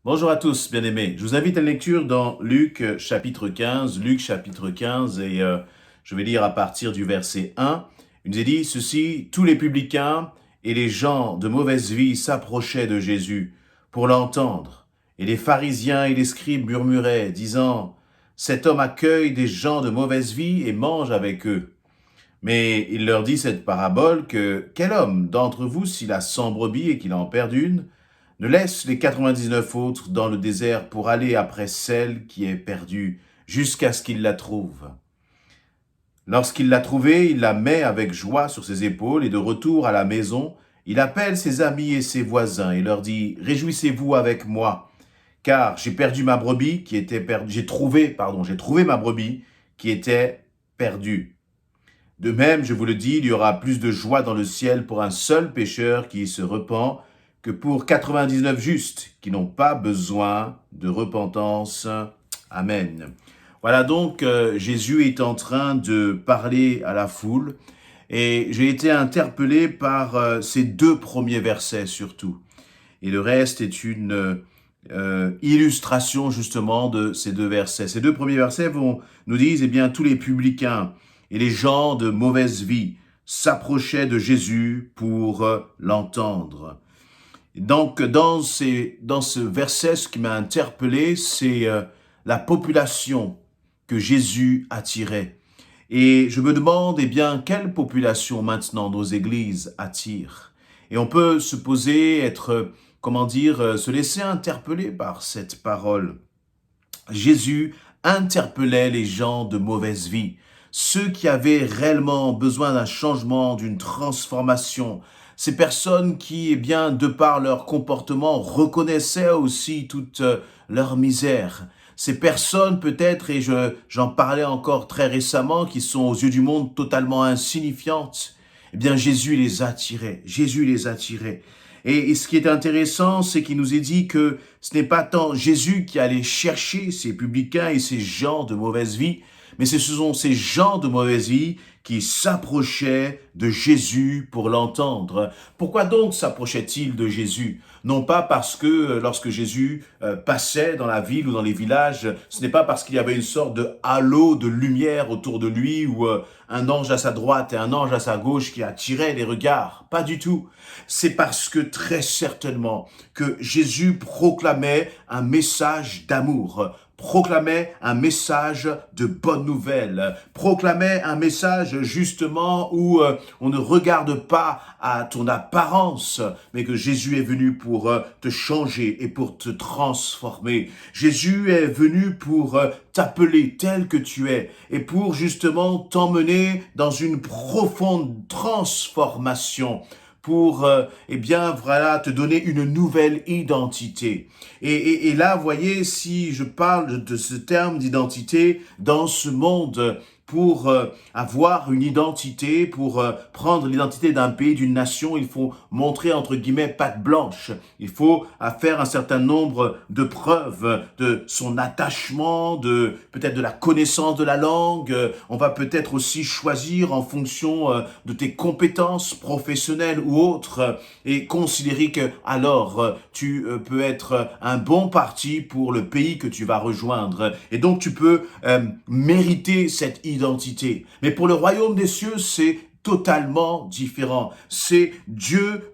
Bonjour à tous, bien-aimés. Je vous invite à la lecture dans Luc chapitre 15. Luc chapitre 15 et je vais lire à partir du verset 1. Il nous est dit, ceci, tous les publicains et les gens de mauvaise vie s'approchaient de Jésus pour l'entendre. Et les pharisiens et les scribes murmuraient, disant, cet homme accueille des gens de mauvaise vie et mange avec eux. Mais il leur dit cette parabole que quel homme d'entre vous, s'il a 100 brebis et qu'il en perd une, ne laisse les 99 autres dans le désert pour aller après celle qui est perdue, jusqu'à ce qu'il la trouve. Lorsqu'il l'a trouvée, il la met avec joie sur ses épaules et de retour à la maison, il appelle ses amis et ses voisins et leur dit « Réjouissez-vous avec moi, car j'ai perdu ma brebis qui était perdue. J'ai trouvé ma brebis qui était perdue. De même, je vous le dis, il y aura plus de joie dans le ciel pour un seul pécheur qui se repent que pour 99 justes qui n'ont pas besoin de repentance. Amen. » Voilà donc, Jésus est en train de parler à la foule et j'ai été interpellé par ces deux premiers versets surtout. Et le reste est une illustration justement de ces deux versets. Ces deux premiers versets nous disent, eh bien, tous les publicains et les gens de mauvaise vie s'approchaient de Jésus pour l'entendre. Donc, dans ce verset, ce qui m'a interpellé, c'est la population que Jésus attirait. Et je me demande, eh bien, quelle population maintenant nos églises attirent? Et on peut se poser, se laisser interpeller par cette parole. Jésus interpellait les gens de mauvaise vie, ceux qui avaient réellement besoin d'un changement, d'une transformation, ces personnes qui, eh bien, de par leur comportement, reconnaissaient aussi toute leur misère. Ces personnes peut-être, et j'en parlais encore très récemment, qui sont aux yeux du monde totalement insignifiantes, eh bien Jésus les attirait, Jésus les attirait. Et ce qui est intéressant, c'est qu'il nous est dit que ce n'est pas tant Jésus qui allait chercher ces publicains et ces gens de mauvaise vie, mais ce sont ces gens de mauvaise vie qui s'approchaient de Jésus pour l'entendre. Pourquoi donc s'approchaient-ils de Jésus? Non pas parce que lorsque Jésus passait dans la ville ou dans les villages, ce n'est pas parce qu'il y avait une sorte de halo de lumière autour de lui ou un ange à sa droite et un ange à sa gauche qui attirait les regards. Pas du tout. C'est parce que très certainement que Jésus proclamait un message d'amour, proclamait un message de bonne nouvelle, proclamait un message justement où on ne regarde pas à ton apparence, mais que Jésus est venu pour te changer et pour te transformer. Jésus est venu pour t'appeler tel que tu es et pour justement t'emmener dans une profonde transformation, pour te donner une nouvelle identité. Et là, voyez, si je parle de ce terme d'identité dans ce monde, pour avoir une identité, pour prendre l'identité d'un pays, d'une nation, il faut montrer entre guillemets patte blanche. Il faut faire un certain nombre de preuves de son attachement, peut-être de la connaissance de la langue. On va peut-être aussi choisir en fonction de tes compétences professionnelles ou autres et considérer que alors tu peux être un bon parti pour le pays que tu vas rejoindre. Et donc tu peux mériter cette identité. Mais pour le royaume des cieux, c'est totalement différent. C'est Dieu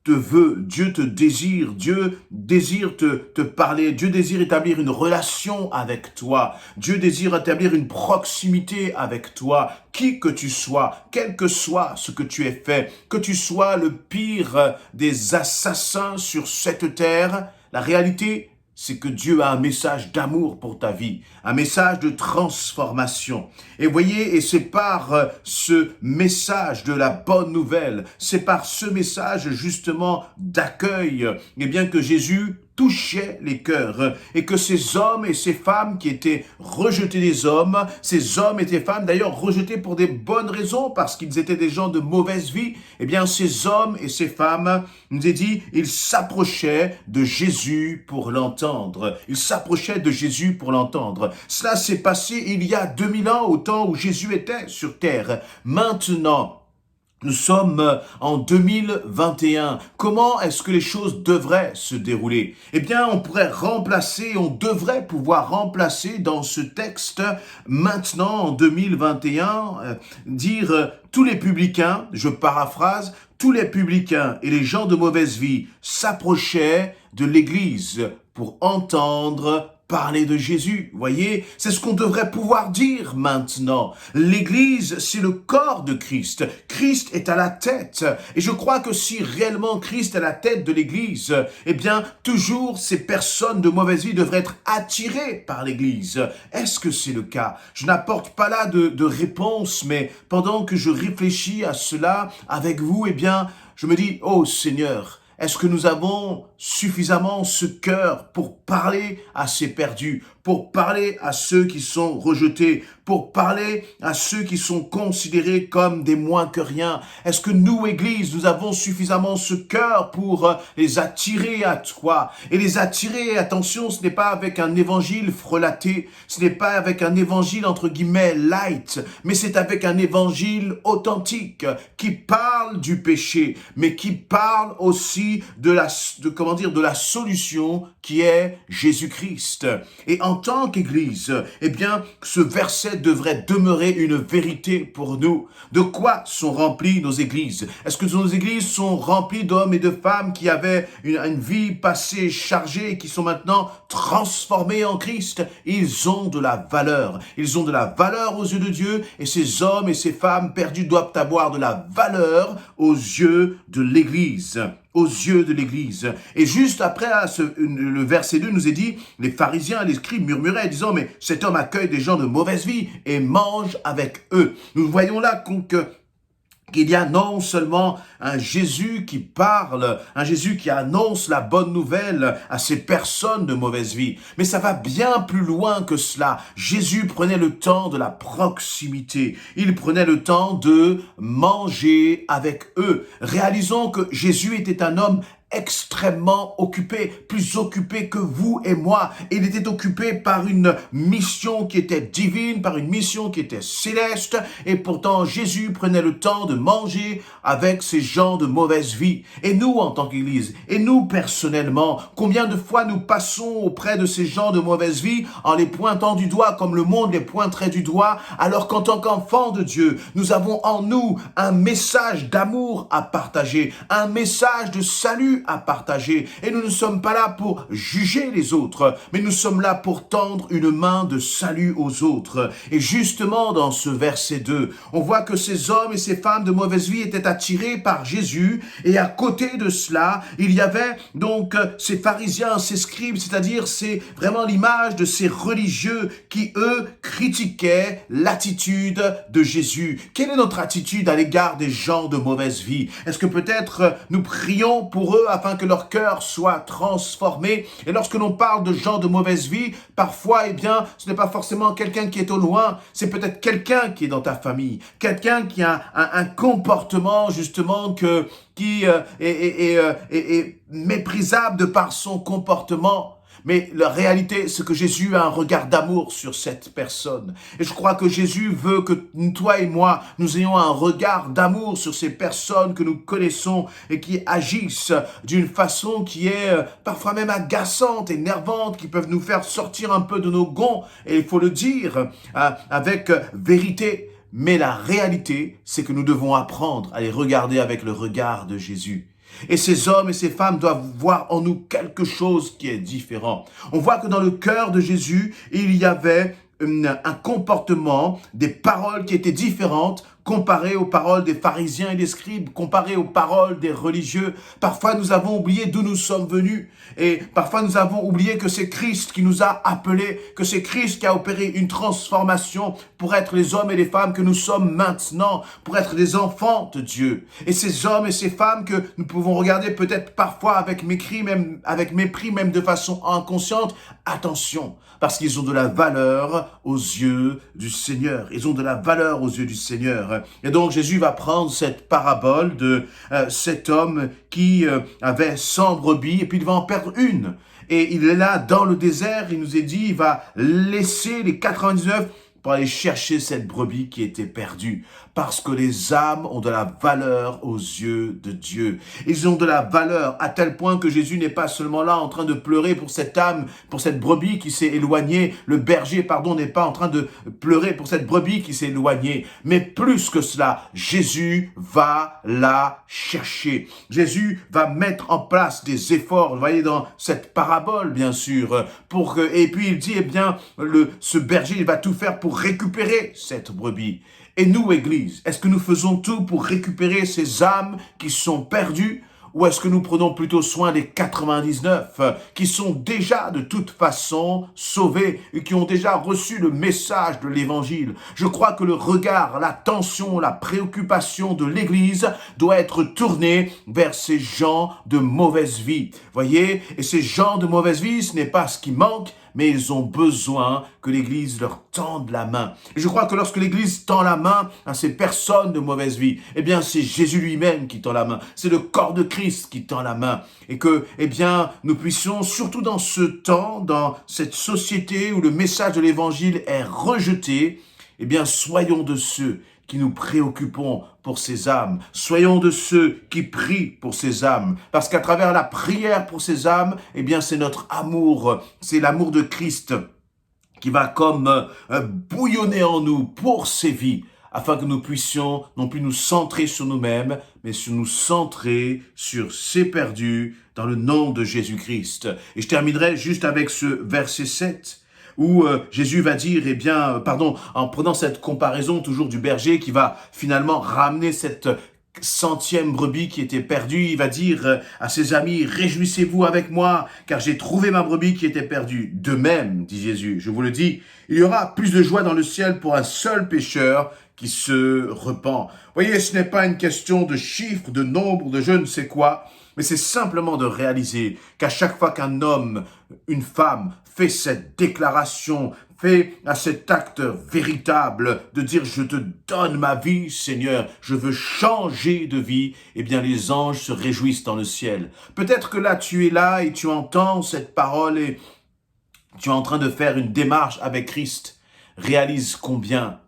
Dieu te désire, Dieu désire te parler, Dieu désire établir une relation avec toi, Dieu désire établir une proximité avec toi, qui que tu sois, quel que soit ce que tu aies fait, que tu sois le pire des assassins sur cette terre, la réalité, c'est que Dieu a un message d'amour pour ta vie, un message de transformation. Et voyez, et c'est par ce message de la bonne nouvelle, c'est par ce message justement d'accueil, eh bien que Jésus touchait les cœurs et que ces hommes et ces femmes qui étaient rejetés des hommes, ces hommes et ces femmes d'ailleurs rejetés pour des bonnes raisons parce qu'ils étaient des gens de mauvaise vie, eh bien ces hommes et ces femmes, nous est dit, ils s'approchaient de Jésus pour l'entendre. Ils s'approchaient de Jésus pour l'entendre. Cela s'est passé il y a 2000 ans au temps où Jésus était sur terre. Maintenant, Nous sommes en 2021. Comment est-ce que les choses devraient se dérouler? Eh bien, on devrait pouvoir remplacer dans ce texte, maintenant en 2021, dire tous les publicains, je paraphrase, tous les publicains et les gens de mauvaise vie s'approchaient de l'Église pour entendre parler de Jésus. Voyez, c'est ce qu'on devrait pouvoir dire maintenant. L'Église, c'est le corps de Christ. Christ est à la tête. Et je crois que si réellement Christ est à la tête de l'Église, eh bien, toujours ces personnes de mauvaise vie devraient être attirées par l'Église. Est-ce que c'est le cas? Je n'apporte pas là de réponse, mais pendant que je réfléchis à cela avec vous, eh bien, je me dis, oh Seigneur, est-ce que nous avons suffisamment ce cœur pour parler à ces perdus, pour parler à ceux qui sont rejetés, pour parler à ceux qui sont considérés comme des moins que rien? Est-ce que nous, Église, nous avons suffisamment ce cœur pour les attirer à toi? Et les attirer, attention, ce n'est pas avec un évangile frelaté, ce n'est pas avec un évangile entre guillemets light, mais c'est avec un évangile authentique qui parle du péché, mais qui parle aussi de la solution qui est Jésus-Christ. Et en tant qu'Église, eh bien, ce verset devrait demeurer une vérité pour nous. De quoi sont remplies nos églises? Est-ce que nos églises sont remplies d'hommes et de femmes qui avaient une vie passée chargée et qui sont maintenant transformés en Christ? Ils ont de la valeur. Ils ont de la valeur aux yeux de Dieu, et ces hommes et ces femmes perdus doivent avoir de la valeur aux yeux de l'Église. Aux yeux de l'Église. Et juste après, le verset 2 nous est dit, les pharisiens et les scribes murmuraient, disant, mais cet homme accueille des gens de mauvaise vie et mange avec eux. Nous voyons là qu'il y a non seulement un Jésus qui parle, un Jésus qui annonce la bonne nouvelle à ces personnes de mauvaise vie, mais ça va bien plus loin que cela. Jésus prenait le temps de la proximité. Il prenait le temps de manger avec eux. Réalisons que Jésus était un homme extrêmement occupé, plus occupé que vous et moi. Il était occupé par une mission qui était divine, par une mission qui était céleste, et pourtant Jésus prenait le temps de manger avec ces gens de mauvaise vie. Et nous, en tant qu'Église, et nous personnellement, combien de fois nous passons auprès de ces gens de mauvaise vie en les pointant du doigt comme le monde les pointerait du doigt, alors qu'en tant qu'enfants de Dieu, nous avons en nous un message d'amour à partager, un message de salut à partager. Et nous ne sommes pas là pour juger les autres, mais nous sommes là pour tendre une main de salut aux autres. Et justement, dans ce verset 2, on voit que ces hommes et ces femmes de mauvaise vie étaient attirés par Jésus, et à côté de cela, il y avait donc ces pharisiens, ces scribes, c'est-à-dire c'est vraiment l'image de ces religieux qui, eux, critiquaient l'attitude de Jésus. Quelle est notre attitude à l'égard des gens de mauvaise vie? Est-ce que peut-être nous prions pour eux afin que leur cœur soit transformé? Et lorsque l'on parle de gens de mauvaise vie, parfois, eh bien, ce n'est pas forcément quelqu'un qui est au loin, c'est peut-être quelqu'un qui est dans ta famille, quelqu'un qui a un comportement justement qui est méprisable de par son comportement. Mais la réalité, c'est que Jésus a un regard d'amour sur cette personne. Et je crois que Jésus veut que toi et moi, nous ayons un regard d'amour sur ces personnes que nous connaissons et qui agissent d'une façon qui est parfois même agaçante, énervante, qui peuvent nous faire sortir un peu de nos gonds. Et il faut le dire avec vérité. Mais la réalité, c'est que nous devons apprendre à les regarder avec le regard de Jésus. Et ces hommes et ces femmes doivent voir en nous quelque chose qui est différent. On voit que dans le cœur de Jésus, il y avait un comportement, des paroles qui étaient différentes comparées aux paroles des pharisiens et des scribes, comparées aux paroles des religieux. Parfois, nous avons oublié d'où nous sommes venus. Et parfois, nous avons oublié que c'est Christ qui nous a appelés, que c'est Christ qui a opéré une transformation pour être les hommes et les femmes que nous sommes maintenant, pour être des enfants de Dieu. Et ces hommes et ces femmes que nous pouvons regarder peut-être parfois avec mépris, même de façon inconsciente, attention, parce qu'ils ont de la valeur aux yeux du Seigneur. Ils ont de la valeur aux yeux du Seigneur. Et donc Jésus va prendre cette parabole de cet homme qui avait 100 brebis et puis il va en perdre une. Et il est là dans le désert, il nous est dit, il va laisser les 99 pour aller chercher cette brebis qui était perdue. Parce que les âmes ont de la valeur aux yeux de Dieu. Ils ont de la valeur à tel point que Jésus n'est pas seulement là en train de pleurer pour cette âme, pour cette brebis qui s'est éloignée. Le berger, n'est pas en train de pleurer pour cette brebis qui s'est éloignée. Mais plus que cela, Jésus va la chercher. Jésus va mettre en place des efforts, vous voyez dans cette parabole bien sûr, et puis il dit, ce berger il va tout faire pour récupérer cette brebis. Et nous, Église, est-ce que nous faisons tout pour récupérer ces âmes qui sont perdues? Ou est-ce que nous prenons plutôt soin des 99 qui sont déjà de toute façon sauvés et qui ont déjà reçu le message de l'Évangile? Je crois que le regard, l'attention, la préoccupation de l'Église doit être tournée vers ces gens de mauvaise vie. Voyez, et ces gens de mauvaise vie, ce n'est pas ce qui manque, mais ils ont besoin que l'Église leur tende la main. Et je crois que lorsque l'Église tend la main à ces personnes de mauvaise vie, c'est Jésus lui-même qui tend la main. C'est le corps de Christ qui tend la main. Et que, nous puissions, surtout dans ce temps, dans cette société où le message de l'Évangile est rejeté, soyons de ceux qui nous préoccupons pour ces âmes. Soyons de ceux qui prient pour ces âmes. Parce qu'à travers la prière pour ces âmes, c'est notre amour, c'est l'amour de Christ qui va comme bouillonner en nous pour ces vies, afin que nous puissions non plus nous centrer sur nous-mêmes, mais nous centrer sur ces perdus dans le nom de Jésus-Christ. Et je terminerai juste avec ce verset 7. Où Jésus va dire, en prenant cette comparaison toujours du berger qui va finalement ramener cette 100e brebis qui était perdue, il va dire à ses amis, réjouissez-vous avec moi, car j'ai trouvé ma brebis qui était perdue. De même, dit Jésus, je vous le dis, il y aura plus de joie dans le ciel pour un seul pécheur qui se repent. Voyez, ce n'est pas une question de chiffres, de nombre, de je ne sais quoi, mais c'est simplement de réaliser qu'à chaque fois qu'un homme, une femme fait cette déclaration, fait à cet acte véritable de dire « Je te donne ma vie, Seigneur, je veux changer de vie », les anges se réjouissent dans le ciel. Peut-être que là, tu es là et tu entends cette parole et tu es en train de faire une démarche avec Christ. Réalise combien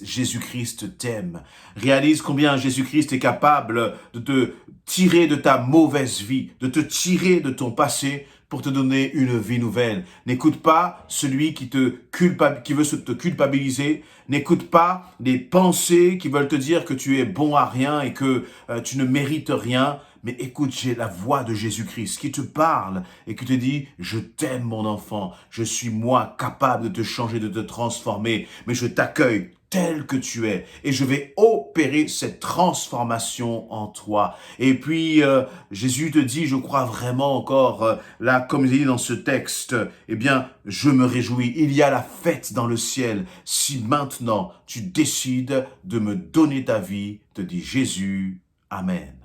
Jésus-Christ t'aime. Réalise combien Jésus-Christ est capable de te tirer de ta mauvaise vie, de te tirer de ton passé pour te donner une vie nouvelle. N'écoute pas celui qui veut te culpabiliser. N'écoute pas les pensées qui veulent te dire que tu es bon à rien et que tu ne mérites rien. Mais écoute, j'ai la voix de Jésus-Christ qui te parle et qui te dit « Je t'aime mon enfant, je suis moi capable de te changer, de te transformer, mais je t'accueille tel que tu es et je vais opérer cette transformation en toi. » Et puis, Jésus te dit, je crois vraiment encore, là, comme il dit dans ce texte, je me réjouis, il y a la fête dans le ciel. Si maintenant tu décides de me donner ta vie, te dit Jésus, Amen.